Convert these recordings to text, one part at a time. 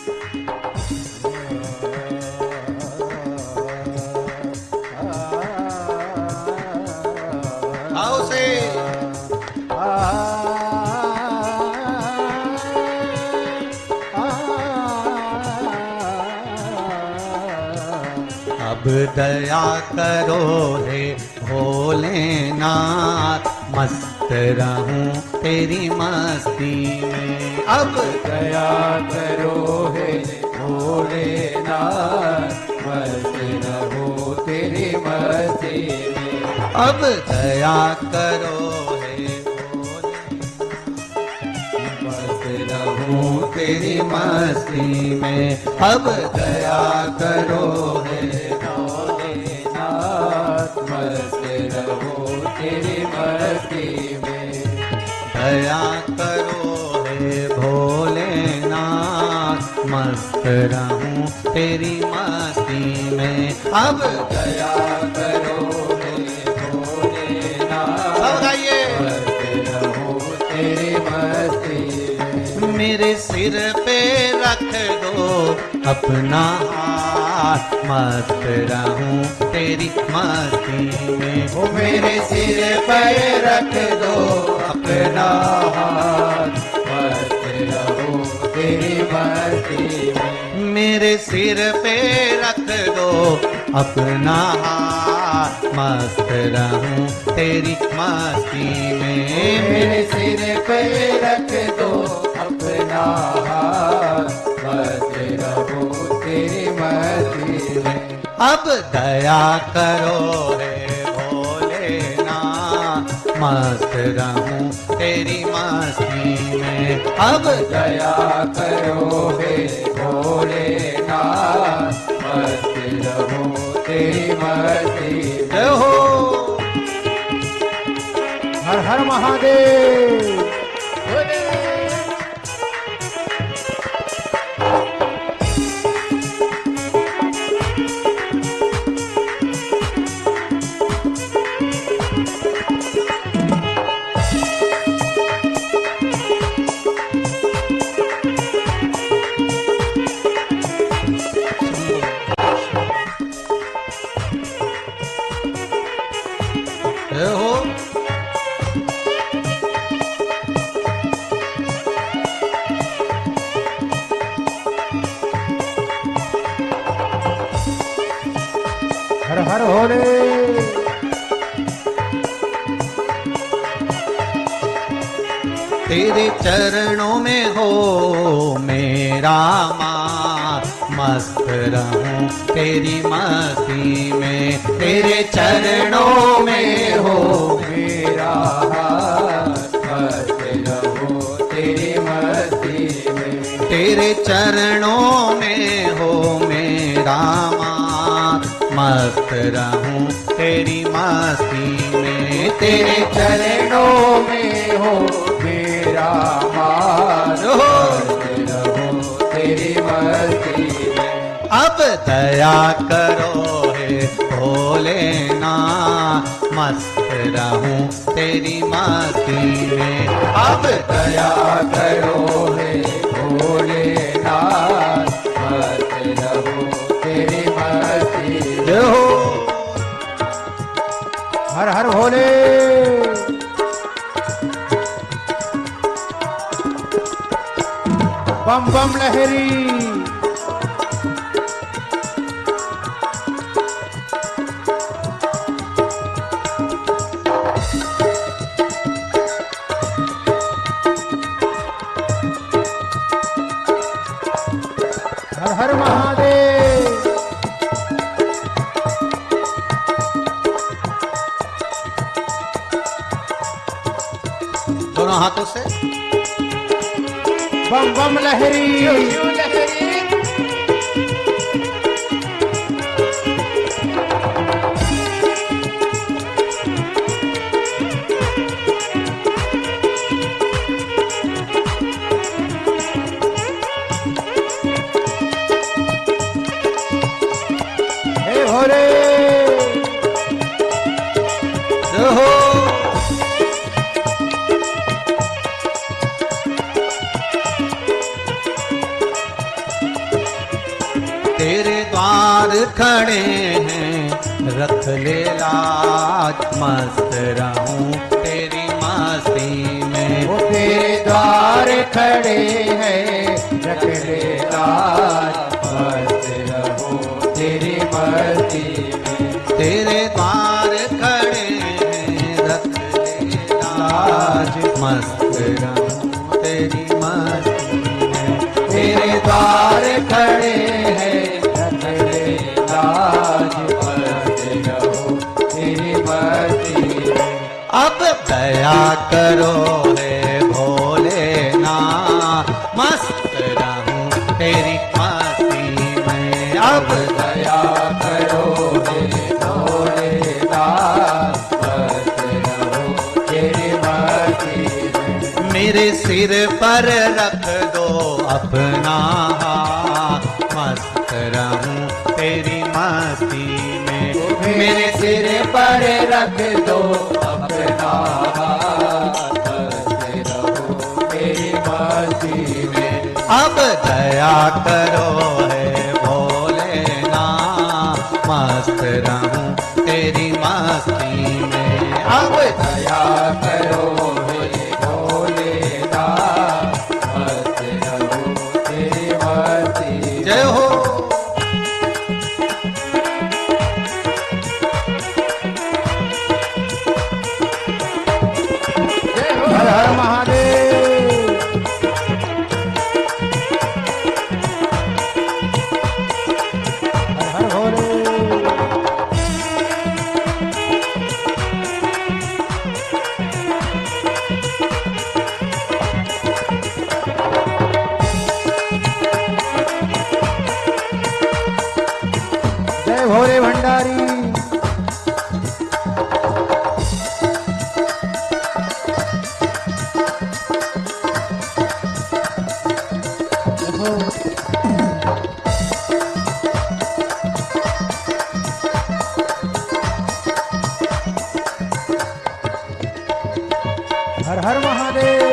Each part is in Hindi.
आओ से अब दया करो हे भोलेनाथ, मस्त रहूं तेरी मस्ती में। अब दया करो हे भोलेनाथ, मस्त रहो तेरी मस्ती में। अब दया करो हे मस्त रहूं तेरी मस्ती में। अब दया करो हे भोलेनाथ, मस्त रहो तेरी मस्ती में। दया करो हे भोलेनाथ, मस्त रहूं तेरी मस्ती में। अब दया करो हे भोलेनाथ, सब गाइए। मस्त रहो तेरी मस्ती में। मेरे सिर पे रख दो अपना हाथ, मस्त रहूं तेरी मस्ती में। ओ मेरे सिर पर रख दो अपना हाथ, मस्त रहो तेरी मस्ती में। मेरे सिर पे रख दो अपना हाथ, मस्त रहूं तेरी मस्ती में। मेरे सिर पे रख दो अपना हाथ, मस्त रहो तेरी मस्ती में। अब दया करो हे भोलेनाथ, मस्त रहूं तेरी मस्ती में। अब दया करो हे भोलेनाथ, मस्त रहो तेरी मस्ती में। जय हो। हर हर महादेव। जय हो। हर हर भोले। तेरे चरणों में हो मेरा माँ, मस्त रहूं तेरी मस्ती में। तेरे चरणों में हो मेरा हाथ, मस्त रहो तेरी मस्ती में। तेरे चरणों में हो मेरा माँ, मस्त रहूं तेरी मस्ती में। तेरे चरणों में हो मेरा हाथ, मस्त रहो तेरी मस्ती में। अब दया करो हे भोलेनाथ, मस्त रहूं तेरी मस्ती में। अब दया करो हे भोलेनाथ, मस्त रहो तेरी मस्ती में। जय हो। हर हर भोले। बम बम लहरी। हर हर महादेव। दोनों हाथों से बम बम लहरी। हे भोले। जय हो। तेरे द्वार खड़े हैं रख ले लाज, मस्त रहूं तेरी मस्ती में। वो तेरे द्वार खड़े हैं रख ले लाज, मस्त रहो तेरी मस्ती में। तेरे द्वार खड़े हैं रख ले लाज, मस्त रहूं तेरी मस्ती में। तेरे द्वार खड़े हैं रख ले लाज, मस्त रहो तेरी मस्ती में। अब दया करो हे भोलेनाथ, मस्त रहूं तेरी मस्ती में। अब दया करो हे भोलेनाथ, मस्त रहो तेरी मस्ती में। मेरे सिर पर रख दो अपना हाथ, मस्त रहूं तेरी मस्ती में। मेरे सिर पर रख दो अपना हाथ, मस्त रहो तेरी मस्ती में। अब दया करो हे भोलेनाथ, मस्त रहूं तेरी मस्ती में। अब दया करो हे भोलेनाथ, मस्त रहो तेरी मस्ती में। जय हो। हर हर महादेव। हर हर भोले। जय भोले भंडारी। हर हर महादेव।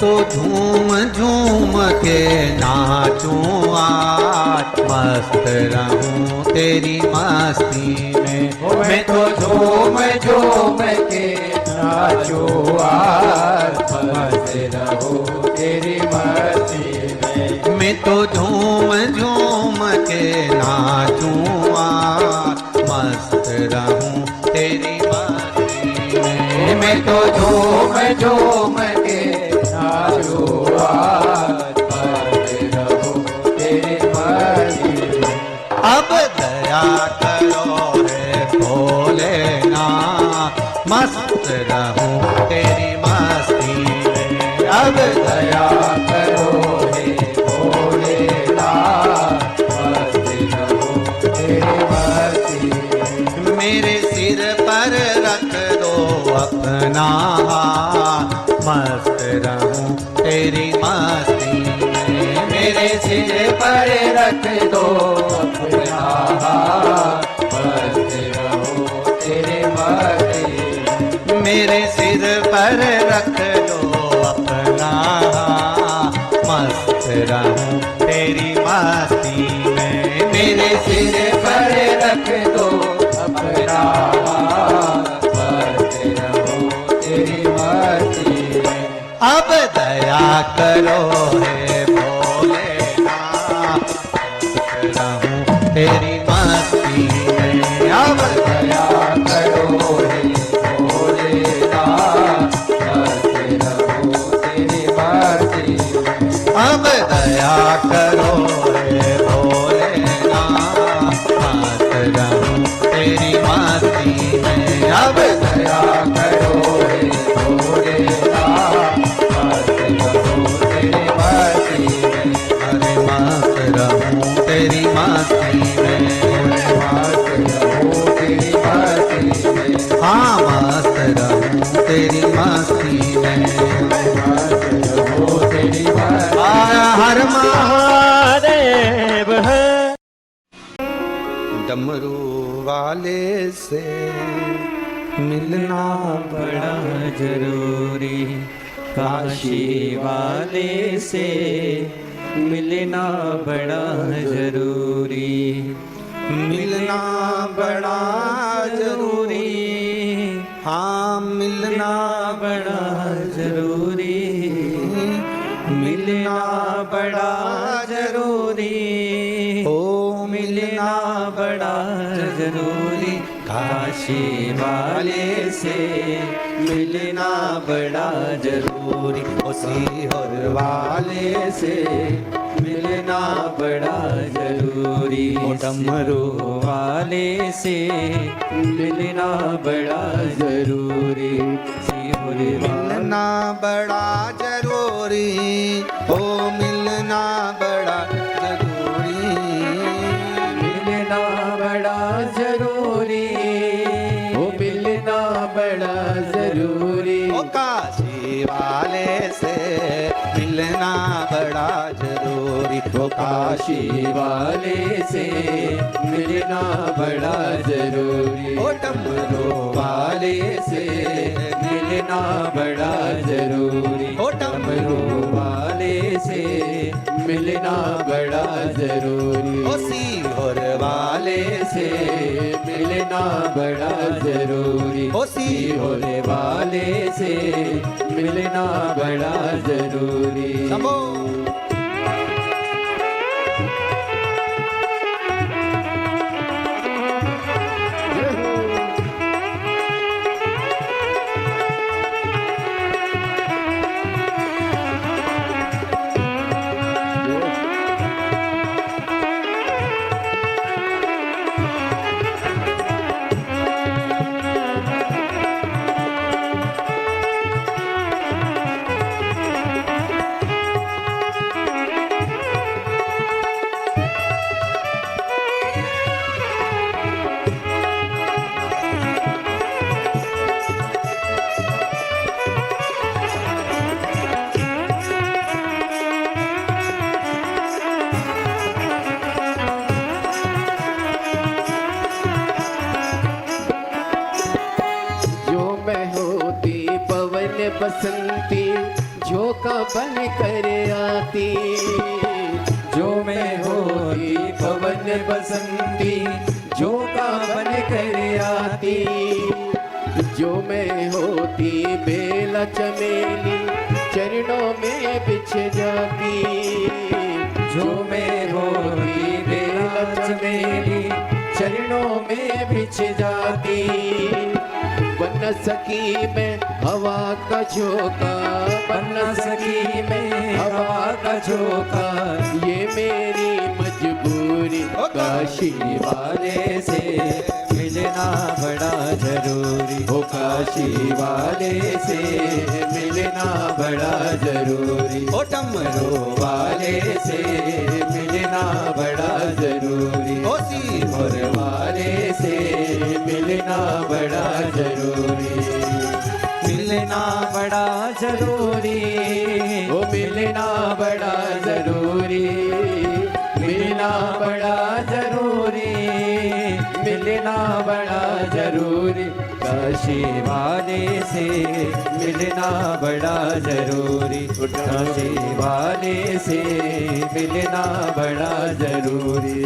तो झूम झूम के नाचूं आज, मस्त रहूं तेरी मस्ती में। मैं तो झूम झूम के नाचो आज, मस्त रहो तेरी मस्ती में। मैं तो झूम झूम के नाचूं आज, मस्त रहूं तेरी मस्ती में। मैं तो झूम झूम के नाचो आज, मस्त रहो तेरी मस्ती में। अब दया करो हे भोलेनाथ, मस्त रहूं तेरी मस्ती में। अब दया करो हे भोलेनाथ, मस्त रहो तेरी मस्ती में। मेरे सिर पर रख दो अपना हाथ, मस्त रहूं तेरी मस्ती में। मेरे सिर पर रख दो अपना हाथ, मस्त रहो तेरी मस्ती में। मेरे सिर पर रख दो अपना हाथ, मस्त रहूं तेरी मस्ती में। मेरे सिर पर रख दो अपना हाथ, मस्त रहो तेरी मस्ती में। अब दया करो हे भोलेनाथ, मस्त रहूं तेरी मस्ती में। अब दया करो हे भोलेनाथ, मस्त रहो तेरी मस्ती में। अब दया करो हे भोलेनाथ, मस्त रहूं तेरी मस्ती में। अब दया करो हे भोलेनाथ, मस्त रहो तेरी मस्ती में। अरे मस्त रहूं तेरी मस्ती में। मस्त रहो तेरी मस्ती में। हाँ मस्त रहूं तेरी मस्ती में। मस्त रहो तेरी मस्ती में। हर महादेव। डमरू वाले से मिलना बड़ा जरूरी, काशी वाले से मिलना बड़ा जरूरी, मिलना बड़ा जरूरी, हाँ मिलना बड़ा जरूरी, मिलना बड़ा जरूरी, ओ मिलना बड़ा जरूरी, काशी वाले से मिलना बड़ा जरूरी, ओ सीहोर वाले से मिलना बड़ा जरूरी, ओ डमरू वाले से मिलना बड़ा जरूरी, सीहोर मिलना बड़ा जरूरी, ओ मिलना बड़ा जरूरी, मिलना बड़ा जरूरी, ओ मिलना बड़ा जरूरी, ओ काशी वाले से मिलना बड़ा जरूरी, ओ काशी वाले से मिलना बड़ा जरूरी, ओ डमरू वाले से मिलना बड़ा जरूरी, ओ डमरू वाले से मिलना बड़ा जरूरी, ओ सीहोर वाले से मिलना बड़ा जरूरी, ओ सीहोर होने वाले से मिलना बड़ा जरूरी। सबो बसंती झोंका बन कर आती, जो मैं होती पवन बसंती झोंका बन कर आती, जो मैं होती बेला चमेली चरणों में बिछ जाती, जो मैं होती बेला चमेली चरणों में बिछ जाती, बन सकी मैं हवा का झोंका, बन सकी मैं हवा का झोंका, ये मेरी मजबूरी, काशी वाले से मिलना बड़ा जरूरी, ओ काशी वाले से मिलना बड़ा जरूरी, ओ डमरू वाले से मिलना बड़ा जरूरी, ओ सीहोर वाले से मिलना बड़ा जरूरी, मिलना बड़ा जरूरी, ओ मिलना बड़ा जरूरी, मिलना बड़ा जरूरी, मिलना बड़ा जरूरी, काशी वाले से मिलना बड़ा जरूरी, काशी वाले से मिलना बड़ा जरूरी।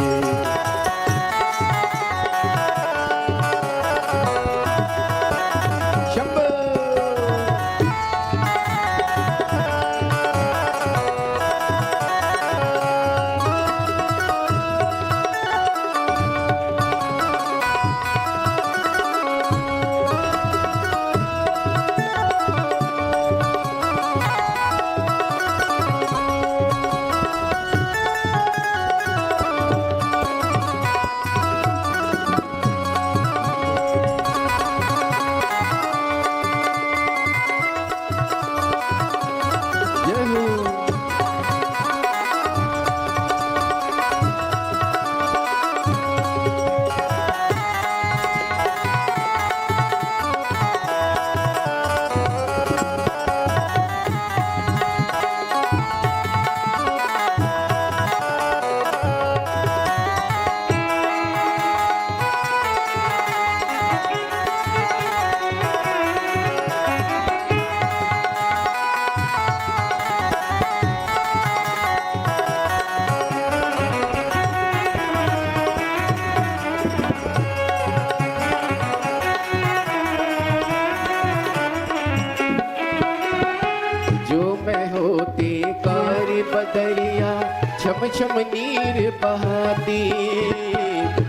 बदरिया छम छम नीर बहाती।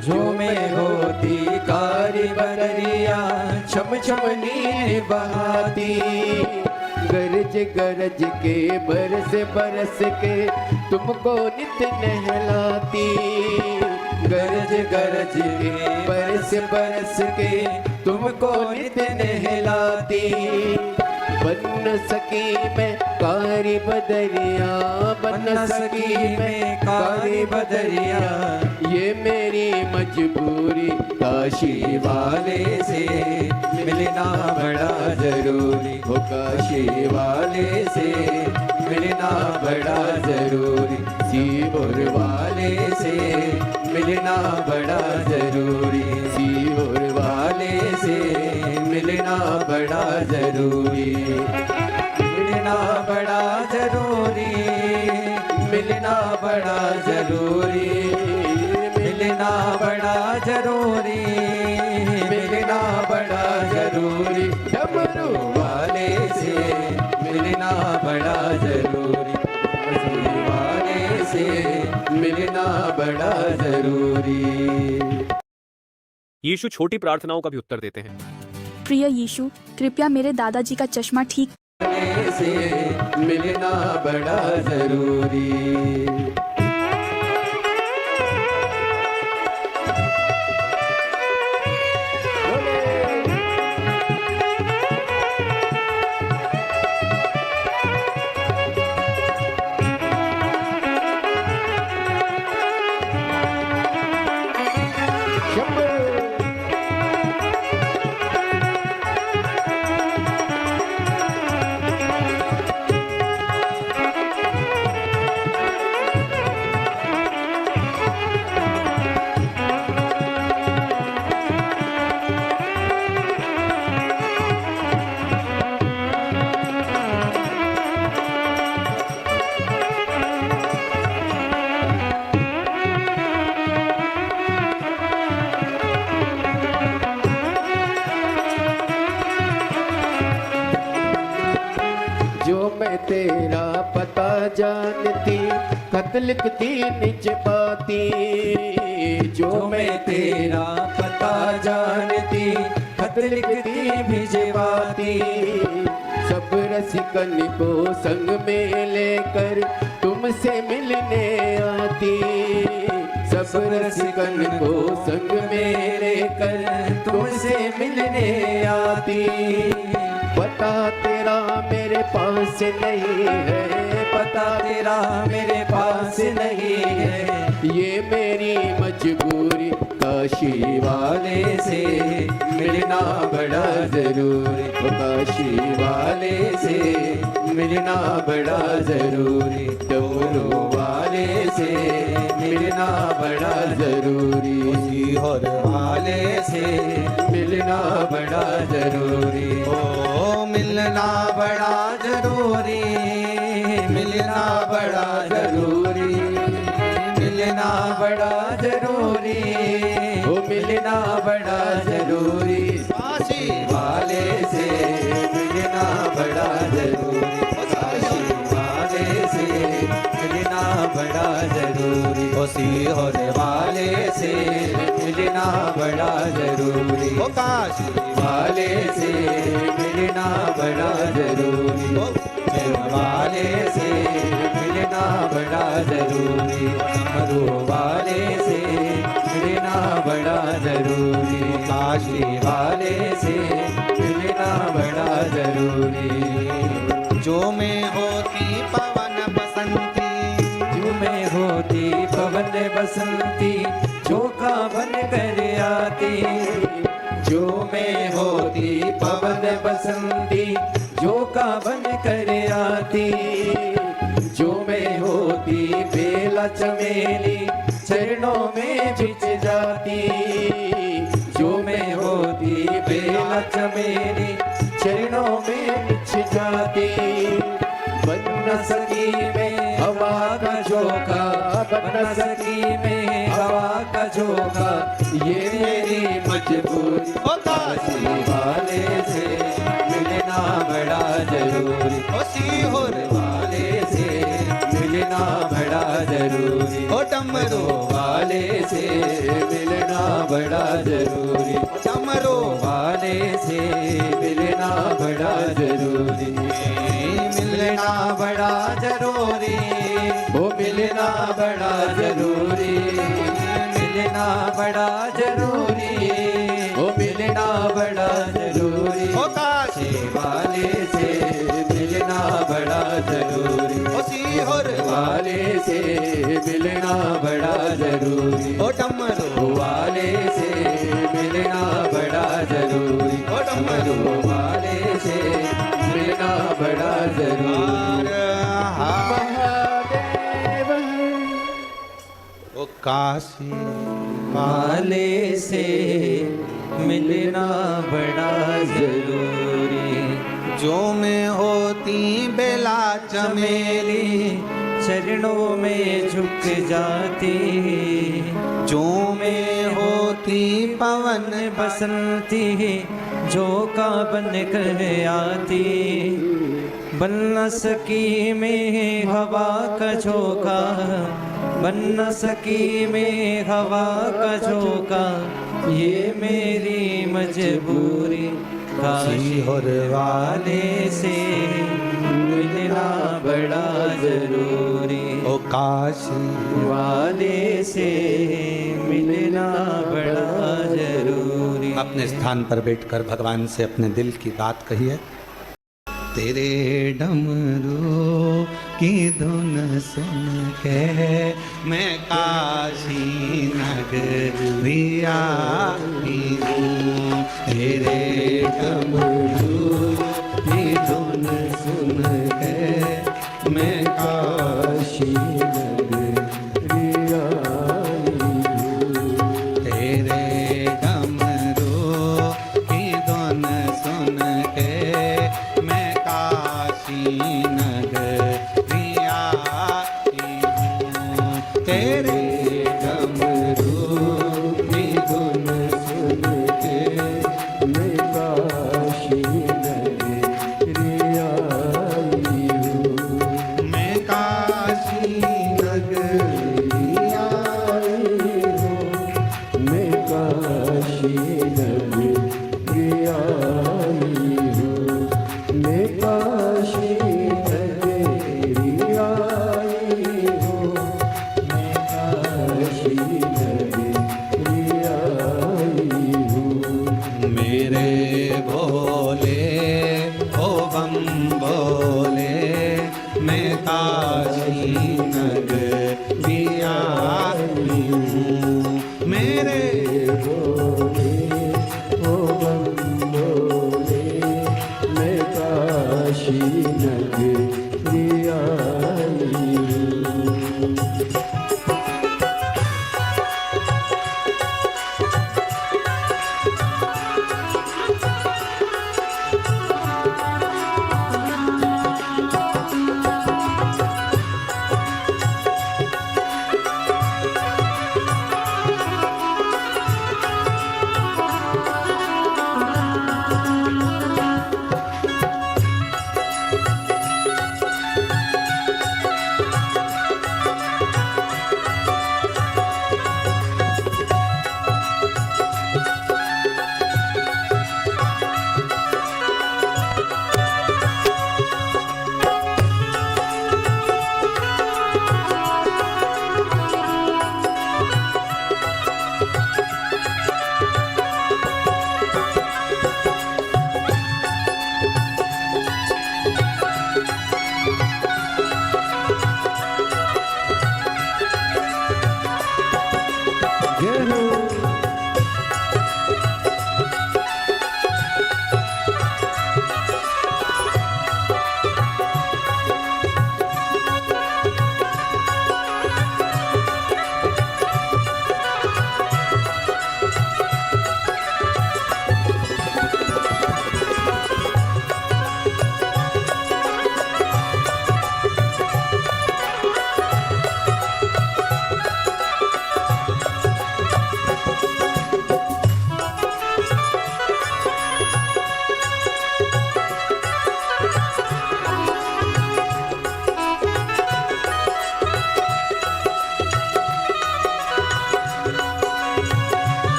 जो में होती कारी बदरिया छम छम नीर बहाती। गरज गरज के बरस बरस के तुमको नित नहलाती। गरज गरज के बरस बरस के तुमको नित नहलाती। बन सकी मैं कारी बदरिया, बन सकी मैं कारी बदरिया। ये मेरी मजबूरी काशी वाले से मिलना बड़ा जरूरी हो। काशी वाले से मिलना बड़ा जरूरी। सीहोर वाले से मिलना बड़ा जरूरी। सीहोर वाले से मिलना बड़ा जरूरी। मिलना बड़ा जरूरी, मिलना बड़ा जरूरी। मिलना बड़ा जरूरी, मिलना बड़ा जरूरी। डमरू वाले से मिलना बड़ा जरूरी। डमरू वाले से मिलना बड़ा जरूरी। यीशु छोटी प्रार्थनाओं का भी उत्तर देते हैं। प्रिय यीशु, कृपया मेरे दादाजी का चश्मा ठीक से मिलना बड़ा जरूरी। तेरा पता जानती खत लिखती निज पाती। जो मैं तेरा पता जानती खत लिखती भिजवाती। सब रसिकन को संग में लेकर तुमसे मिलने आती। सब रसिकन को संग में लेकर तुमसे मिलने आती। पता तेरा मेरे पास नहीं है, पता तेरा मेरे पास नहीं है। ये मेरी मजबूरी काशी वाले से मिलना बड़ा जरूरी। काशी वाले से मिलना बड़ा जरूरी। डमरू वाले से मिलना बड़ा जरूरी। सीहोर वाले से मिलना बड़ा जरूरी। ओ मिलना बड़ा जरूरी, मिलना बड़ा जरूरी। मिलना बड़ा जरूरी, ओ मिलना बड़ा जरूरी। काशी वाले से मिलना बड़ा जरूरी। काशी वाले से मिलना बड़ा जरूरी। ओ सीहोर वाले से मिलना बड़ा जरूरी। ओ काशी वाले से मिलना बड़ा जरूरी। वाले से मिलना बड़ा जरूरी। डमरू वाले से मिलना बड़ा जरूरी। काशी वाले से मिलना बड़ा जरूरी। जो में होती पवन बसंती, जो में होती पवन बसंती झोंका बन कर आती। जो में होती पवन बसंती झोंका बन कर आती। जो में होती बेला चमेली चरणों में बिछ जाती। जो में होती बेला चमेली चरणों में बिछ जाती। बन न सकी में हवा का झोंका, बन न सकी में हवा का झोंका। ये मेरी मजबूरी काशी वाले से मिलना बड़ा जरूरी। ओ सीहोर वाले से मिलना बड़ा जरूरी, ओ डमरू वाले से मिलना बड़ा जरूरी, डमरू वाले से मिलना बड़ा जरूरी, मिलना बड़ा जरूरी, वो मिलना बड़ा जरूरी, मिलना बड़ा जरूरी, वो मिलना बड़ा जरूरी, ओ काशी वाले से मिलना बड़ा जरूरी, ओ सीहोर वाले से मिलना बड़ा जरूरी, ओ डमरू वाले से मिलना बड़ा जरूरी, ओ डमरू वाले से मिलना बड़ा जरूरी। महादेव ओ काशी वाले से मिलना बड़ा जरूरी, जो में होती बेला चमेली, मेरी चरणों में झुक जाती, जो में होती पवन बसंती झोंका बन कर आती, बन न सकी में हवा का झोंका, बन न सकी में हवा का झोंका, ये मेरी मजबूरी, काशी और वाले से मिलना बड़ा जरूरी, ओ काशी वाले से मिलना बड़ा जरूरी। अपने स्थान पर बैठकर भगवान से अपने दिल की बात कहिए। तेरे डमरू की धुन सुन के मैं काशी नगरिया हूँ, तेरे डमरू की धुन सुन के मैं काशी नगरिया हूँ, तेरे डमरू की धुन सुन के मैं काशी नगरिया हूँ, तेरे डमरू की धुन सुन के मैं काशी नगरिया हूँ, मैं काशी नगरिया हूँ, मैं काशी नगरिया हूँ, मैं काशी नगरिया हूँ, मैं काशी नगरिया हूँ, मेरे भोले ओ बम बोले मैं काशी नगरिया हूँ, मेरे भोले ओ बम बोले मैं काशी नगरिया हूँ।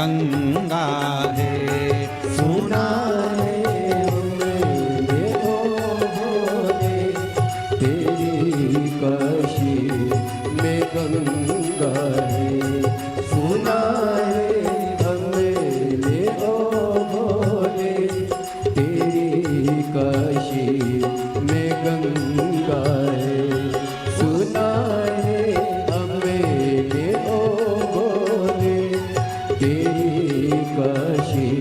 गंगा है। सुना है हमने ओ भोले, तेरी काशी में गंगा है। सुना है हमने ओ भोले, तेरी काशी में गंगा है। सुना है हमने ओ भोले, तेरी काशी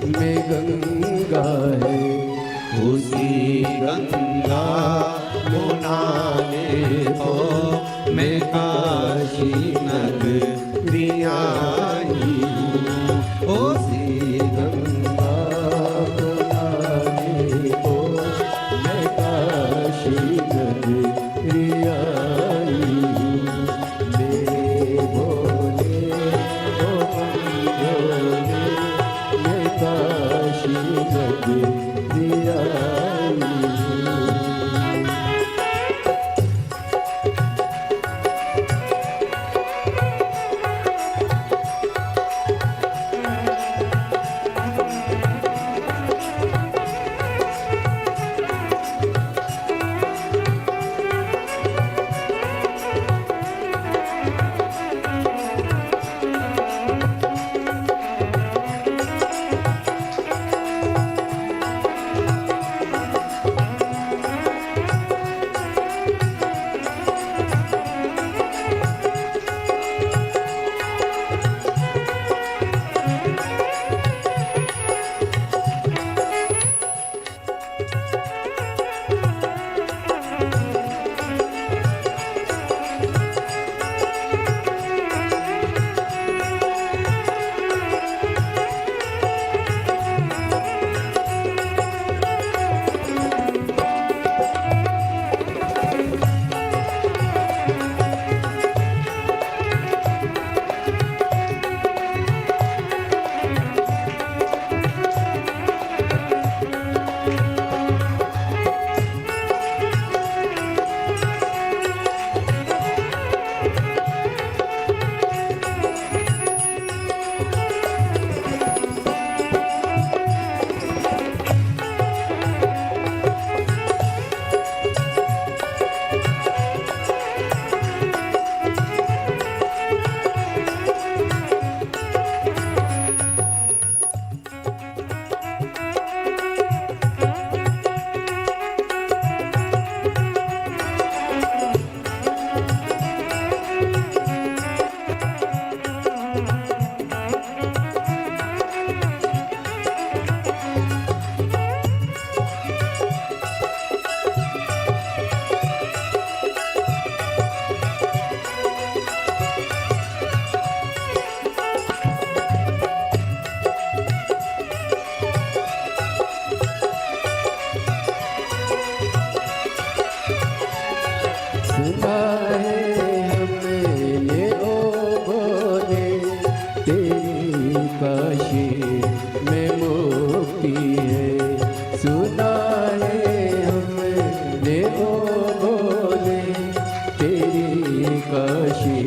में गंगा है। उसी गंगा को नहाने को मैं काशी नगरी आई हूँ। उसी गंगा को नहाने को मैं काशी नगरी आई हूँ। मेरे भोले ओ भोले, मैं काशी नगरी आई हूँ। सुना है हमने ओ भोले, तेरी काशी में मुक्ति है। सुना है हमने ओ भोले, तेरी काशी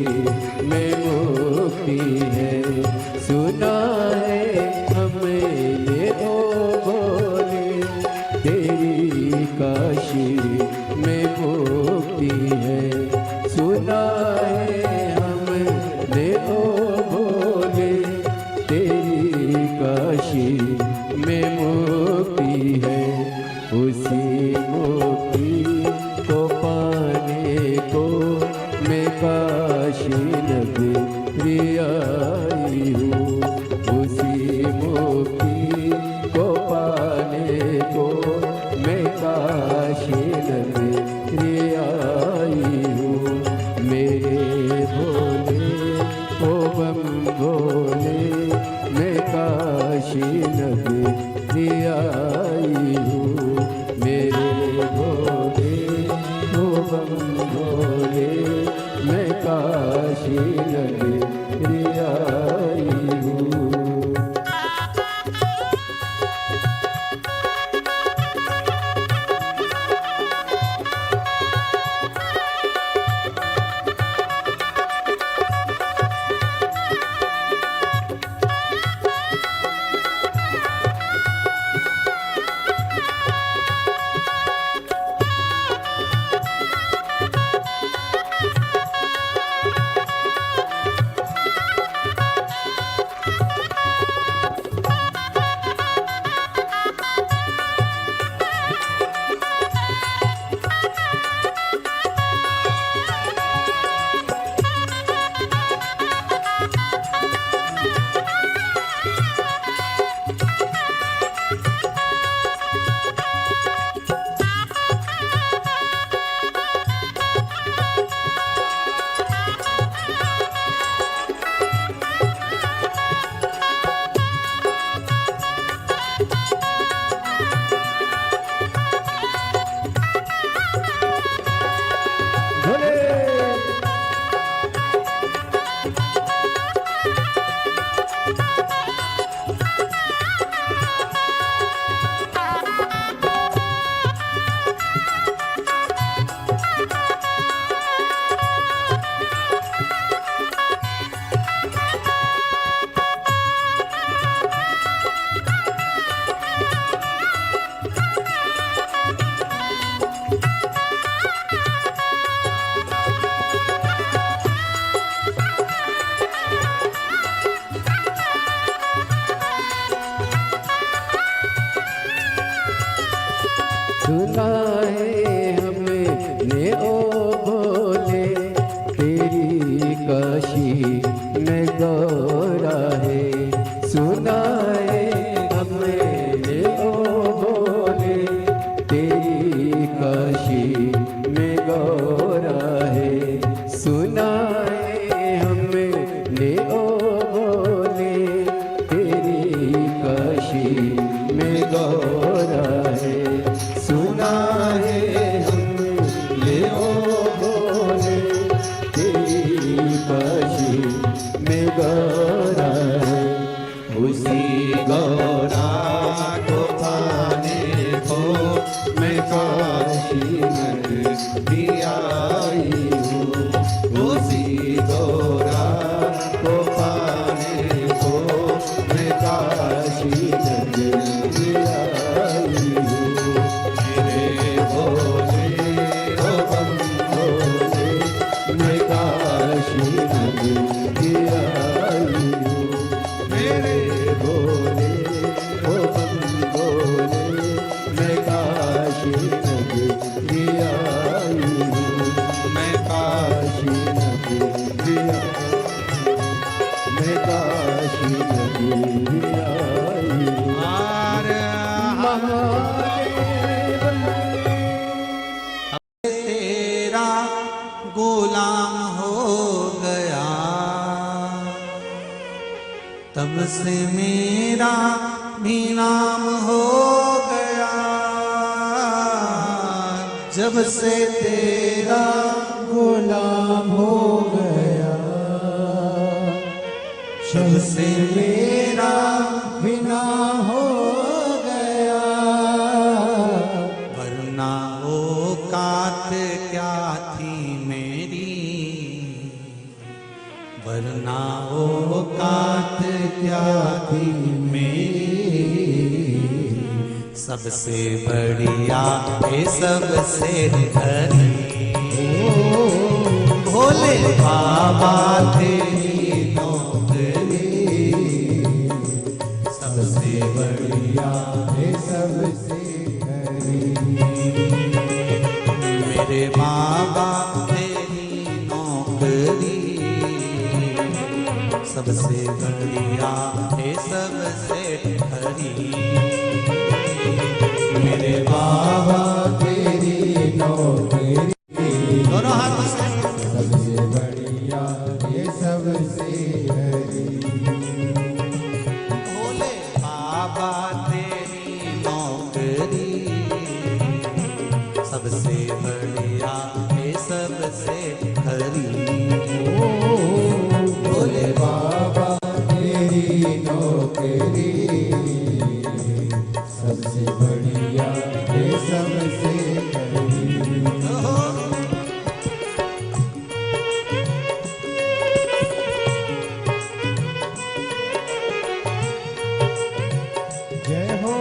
में मुक्ति है। सुना है हमने ओ भोले, तेरी काशी में मुक्ति है। सुना है हमने ओ भोले, तेरी काशी में मुक्ति है। उसी मुक्ति को पाने को मैं काशी नगरी आई हूँ। उसी मुक्ति को पाने को मैं काशी नगरी आई हूँ। मेरे भोले ओ बम भोले, मैं काशी नगरी आई हूँ। मेरे भोले ओ बम भोले, मैं काशी नगरी आई हूँ। में गौरा है, सुनाए हमने ओ भोले तेरी काशी में गौरा है, सुनाए हमने ओ भोले तेरी काशी में गौरा है, सुना है हमने ओ भोले तेरी काशी में गौरा है। उसी गौरा को पाने को मैं काशी नगरी आई हूँ, उसी गौरा को पाने को मैं काशी नगरी आई हूँ। मेरे भोले ओ बम भोले मैं काशी नगरी आई हूँ, मेरे भोले ओ बम भोले मैं काशी नगरी आई हूँ, मैं काशी नगरी मैं काशी नगरी आई हूँ। तेरा गुलाम हो गया, तब से मेरा भी नाम हो गया, जब से तेरा गुलाम हो गया, जब से मेरा भी नाम हो गया, वरना औकात क्या थी मेरी, वरना औकात क्या थी मेरी, सबसे बढ़िया है सबसे हरी, भोले बाबा तेरी नौकरी, सबसे बढ़िया है सबसे हरी, मेरे बाबा तेरी नौकरी, सबसे बढ़िया है सबसे हरी, मेरे बाबा तेरी नौकरी, दोनों हाथों से सबसे बढ़िया ये सबसे हरी, भोले बाबा तेरी नौकरी, सबसे बढ़िया ये सबसे हरी, भोले बाबा तेरी नौकरी, सबसे बढ़िया ये सबसे हरी। जय हो।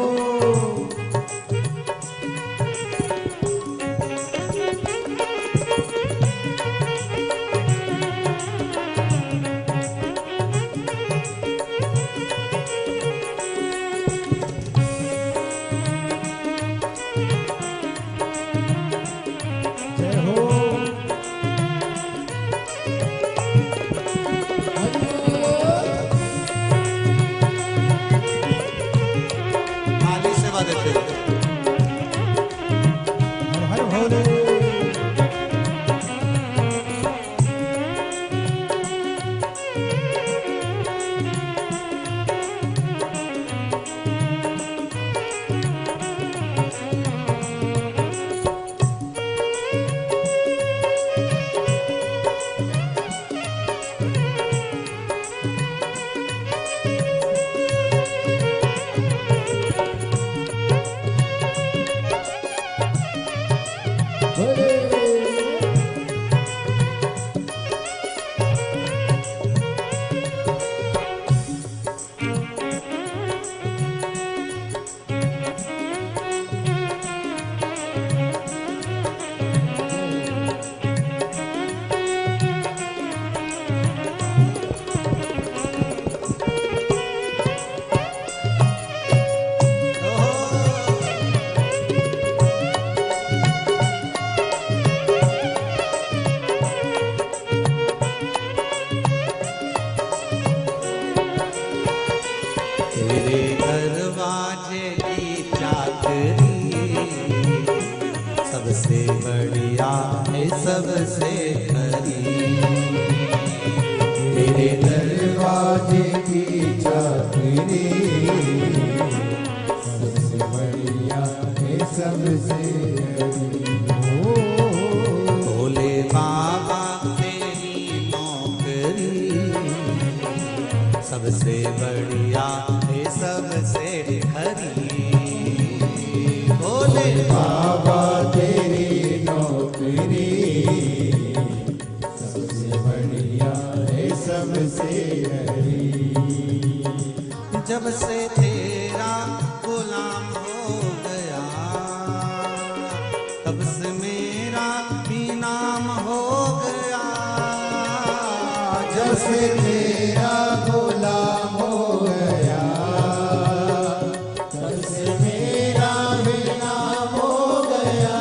तेरे दरवाजे की चाकरी सबसे बढ़िया है सबसे खरी। तेरे दरवाजे की चाकरी सबसे बढ़िया है सबसे भोले बाबा तेरी नौकरी सबसे बढ़िया है सबसे खरी। भोले बाबा तेरी नौकरी सबसे बढ़िया है सबसे हरी। जब से तेरा गुलाम हो गया तब से मेरा भी नाम हो गया। जब से तेरा गुलाम हो गया तब से मेरा भी नाम हो गया।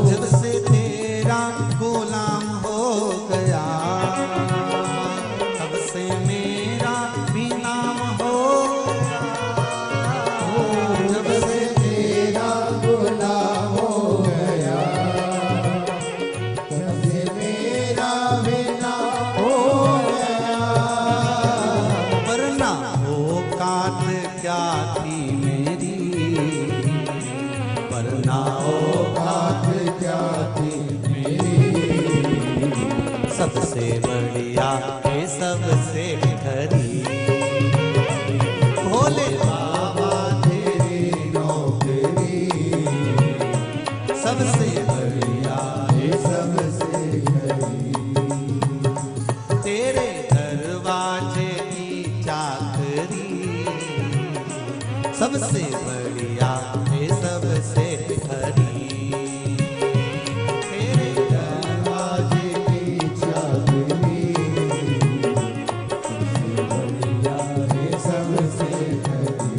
जब से तेरा गुलाम हो गया तब से मेरा भी नाम हो गया। जब से तेरा गुलाम हो गया तब से मेरा भी नाम हो गया। वरना औकात क्या थी मेरी, वरना औकात क्या थी मेरी, सबसे बढ़िया है सबसे खरी। भोले बाबा तेरी नौकरी सबसे बढ़िया है सबसे हरी। तेरे दरवाजे की चाकरी सबसे बढ़िया है सबसे खरी। तेरे दरवाजे की चाकरी सबसे बढ़िया है सबसे हरी।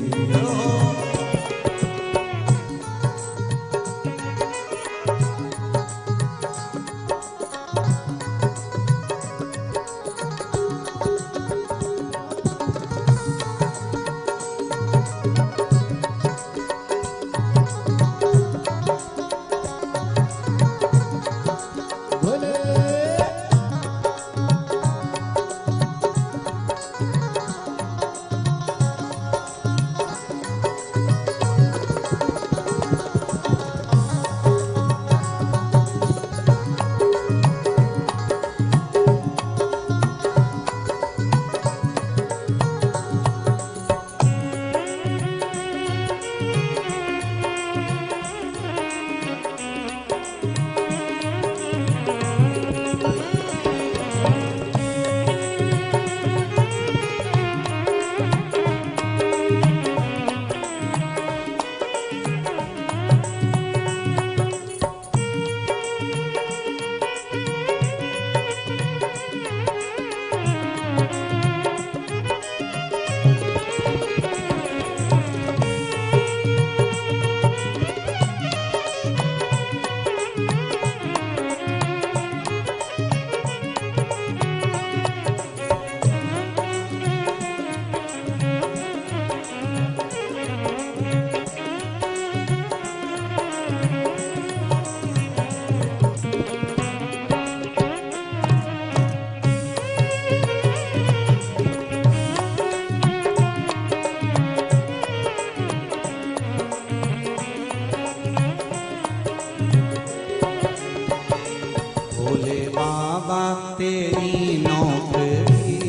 भोले बाबा तेरी नौकरी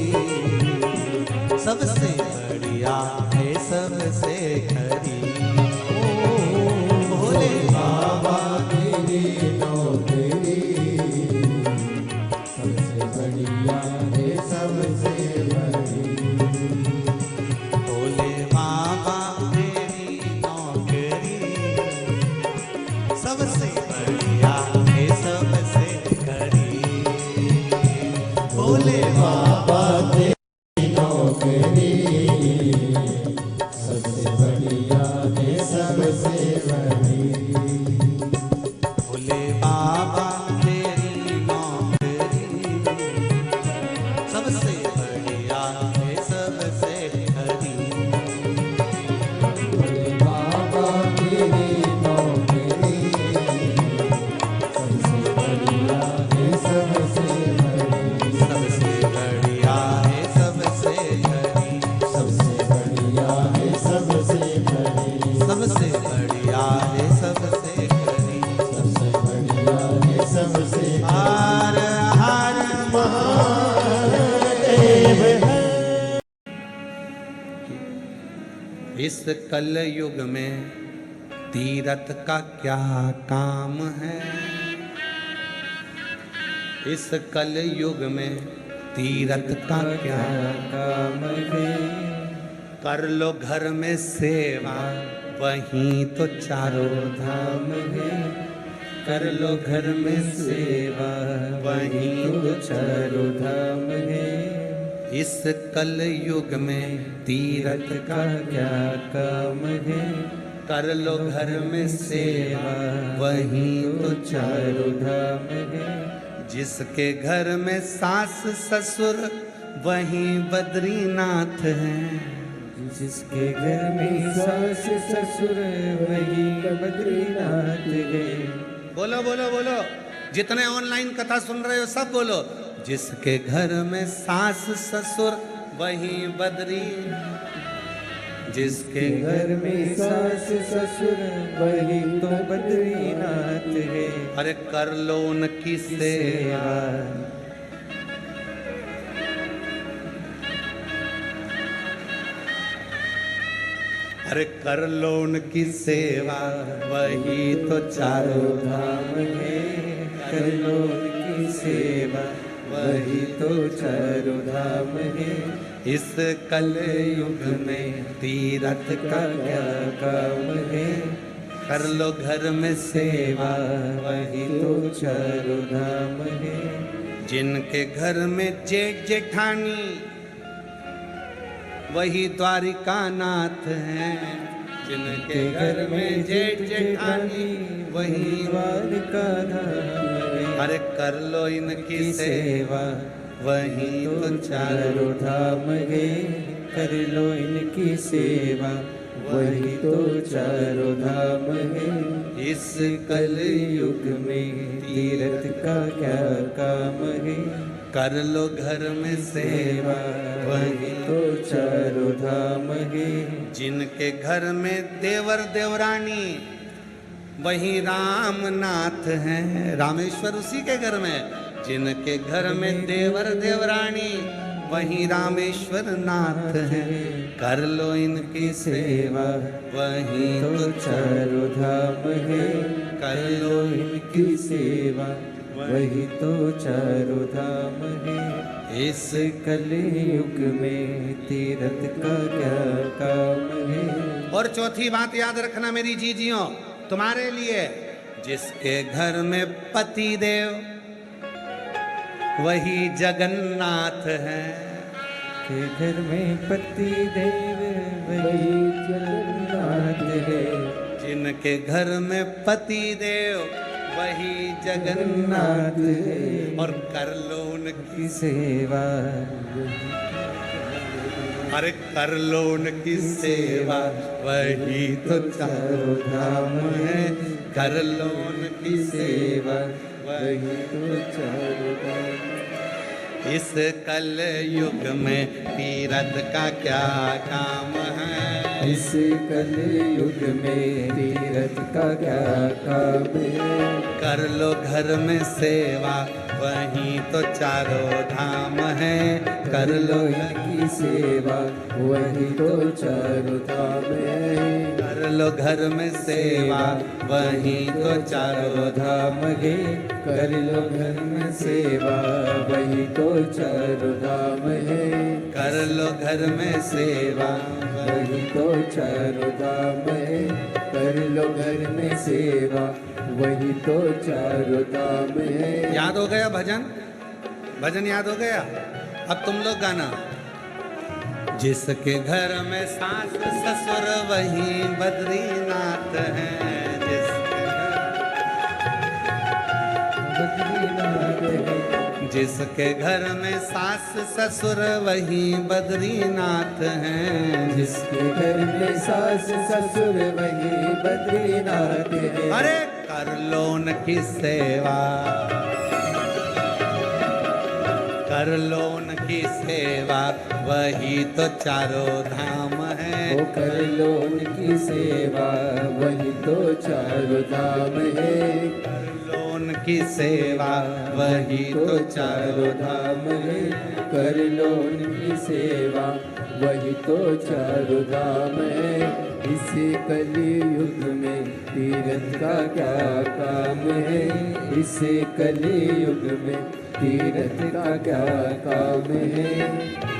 सबसे बढ़िया है सबसे खरी। भोले बाबा तेरी नौकरी सबसे बढ़िया है सबसे हरी। भोले बाबा तेरी नौकरी सबसे बढ़िया है सबसे खरी। भोले बाबा तेरी नौकरी सबसे बढ़िया है सबसे हरी। भोले बाबा तेरी नौकरी सबसे बढ़िया है सबसे खरी। इस कल युग में तीरथ का क्या काम है। इस कल युग में तीरथ का क्या काम है। कर लो घर में सेवा वहीं तो चारों धाम है। कर लो घर में सेवा वहीं तो चारों धाम है। इस कल युग में तीरथ का क्या काम है। कर लो घर में सेवा वहीं तो चारों धाम है। जिसके घर में सास ससुर वहीं बद्रीनाथ है। जिसके घर में सास ससुर वही बद्रीनाथ है। बोलो बोलो बोलो, जितने ऑनलाइन कथा सुन रहे हो सब बोलो। जिसके घर में सास ससुर वहीं बद्री। जिसके घर में सास ससुर वही तो बद्रीनाथ है। अरे कर लो उनकी सेवा। अरे कर लो उनकी सेवा वही तो चारों धाम है। कर लो उनकी सेवा वही तो चारों धाम है। इस कल युग में तीरथ का क्या काम है। कर लो घर में सेवा वही तो चारों धाम है। जिनके घर में जेठ जेठानी वही द्वारिका नाथ है। जिनके घर में जेठ जेठानी वही द्वारिका धाम है। अरे कर लो इनकी सेवा वही तो चारों धाम है। कर लो इनकी सेवा वही तो चारों धाम है। इस कल युग में तीरथ का क्या काम है। कर लो घर में सेवा वही तो चारों धाम है। जिनके घर में देवर देवरानी वही रामनाथ हैं। रामेश्वर उसी के घर में। जिनके घर में देवर देवरानी वही रामेश्वर नाथ हैं। कर लो इनकी सेवा वही तो चारों धाम है। कर लो इनकी सेवा वही तो चारों धाम है। इस कल युग में तीरथ का क्या काम है। और चौथी बात याद रखना मेरी जीजियों तुम्हारे लिए। जिसके घर में पति देव वही जगन्नाथ है। के घर में पति देव वही जगन्नाथ है। जिनके घर में पति देव वही जगन्नाथ है। और कर लो उनकी सेवा। अरे कर लो उनकी सेवा वही तो चारों धाम है। कर लो उनकी सेवा वही तो चारों धाम। इस कल युग में तीरथ का क्या काम है। इस कल युग में तीरथ का क्या काम है। कर लो घर में सेवा वही तो चारों धाम है। कर लो इनकी सेवा वही तो चारों धाम है। कर लो घर में सेवा वही तो चारों धाम है। कर लो घर में सेवा वही तो चारों धाम है। कर लो घर में सेवा वही तो चारों धाम है। कर लो घर में सेवा वही तो चारों धाम है। याद हो गया भजन? भजन याद हो गया? अब तुम लोग गाना। जिसके घर में सास ससुर वही बद्रीनाथ है। जिसके घर में सास ससुर वही बद्रीनाथ हैं। जिसके घर में सास ससुर वही बद्रीनाथ है। अरे कर लो उनकी सेवा। कर लो उनकी सेवा वही तो चारों धाम है। ओ कर लो उनकी सेवा वही तो चारों धाम है। कर लो उनकी सेवा वही तो चारों धाम है। कर लो उनकी सेवा वही तो चारों धाम है। इस कलयुग में तीरथ का क्या काम है। इस कलयुग में तीरथ का क्या काम है।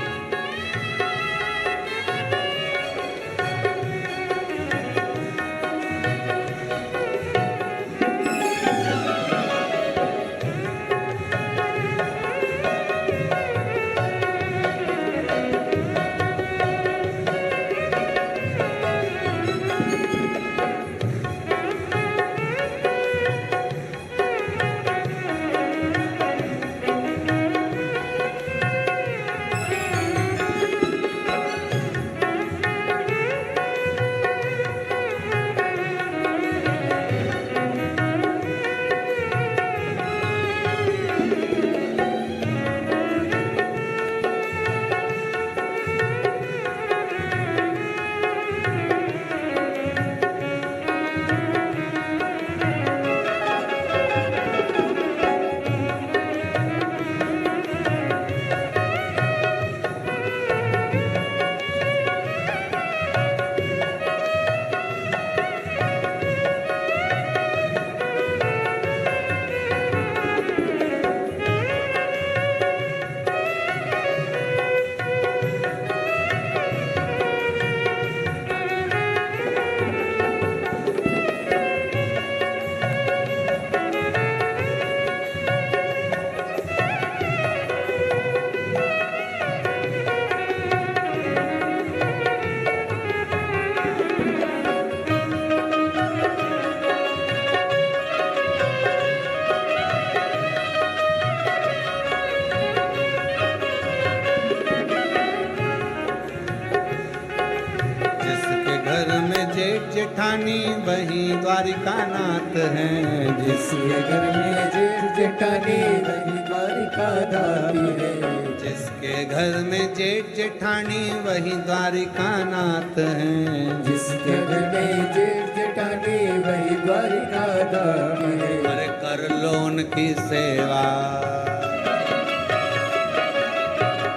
जेठानी वही द्वारिका नाथ है। जिसके घर में जेठ जेठानी वही द्वारिका धामी है। जिसके घर में जेठ जेठानी वही द्वारिका नाथ है। जिसके घर में जेठ जेठानी वही द्वारिका धामी है। अरे कर लो उनकी सेवा,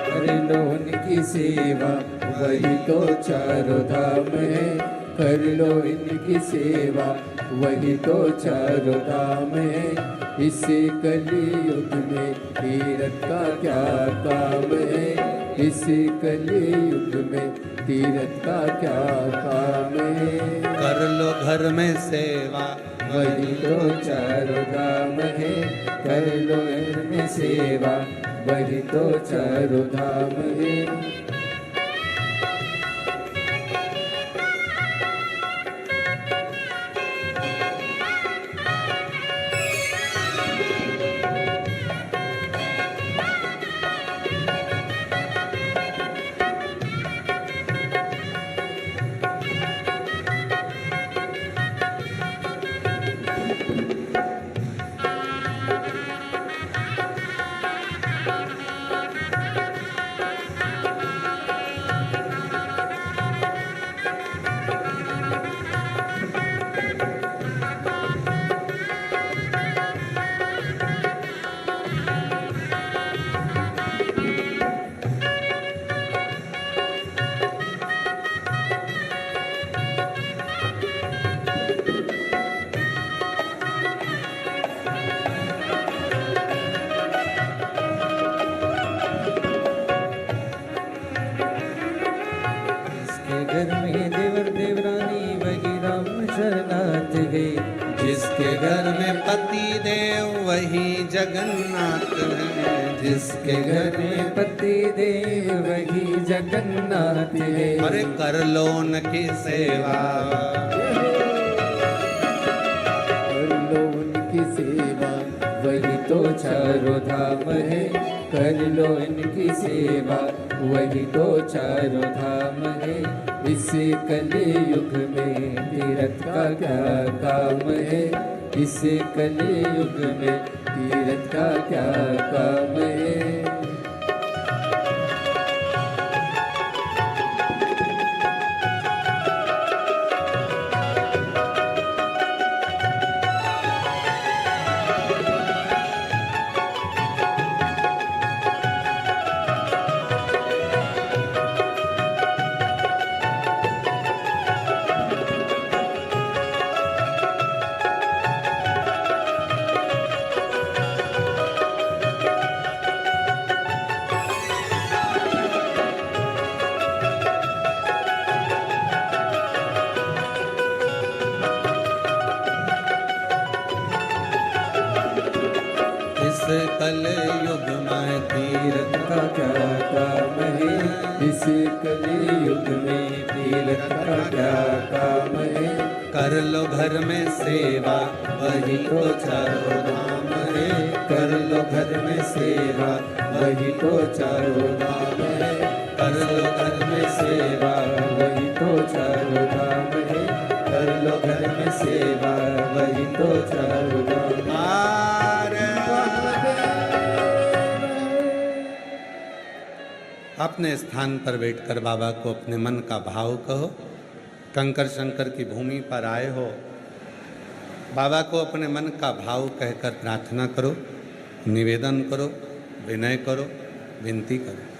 कर लो उनकी सेवा वही तो चारों धाम है। कर लो इनकी सेवा वही तो चारों धाम है। इस कलयुग में तीरथ का क्या काम है। इस कलयुग में तीरथ का क्या काम है। कर लो घर में सेवा वही तो चारों धाम है। कर लो इनमें सेवा वही तो चारों धाम है। घर में देवर देवरानी वही राम शरणार्थ है। जिसके घर में पति देव वही जगन्नाथ है। जिसके घर में पति देव वही जगन्नाथ है। अरे कर लो उनकी सेवा, कर लो उनकी सेवा वही तो चारों धाम है। कर लो इनकी सेवा वही तो चारों धाम है। इस कलयुग में तीरथ का क्या काम है। इस कलयुग में तीरथ का क्या काम है। कल युग में तीर्थ का क्या काम है, इस कलयुग में तीर्थ का क्या काम है। कर लो घर में सेवा वही तो चारों धाम है। कर लो घर में सेवा वही तो चारों धाम है। कर लो घर में सेवा वही तो चारों धाम है। कर लो घर में सेवा वही तो चारों धाम आरे। अपने स्थान पर बैठकर बाबा को अपने मन का भाव कहो। कंकर शंकर की भूमि पर आए हो, बाबा को अपने मन का भाव कहकर प्रार्थना करो, निवेदन करो, विनय करो, विनती करो।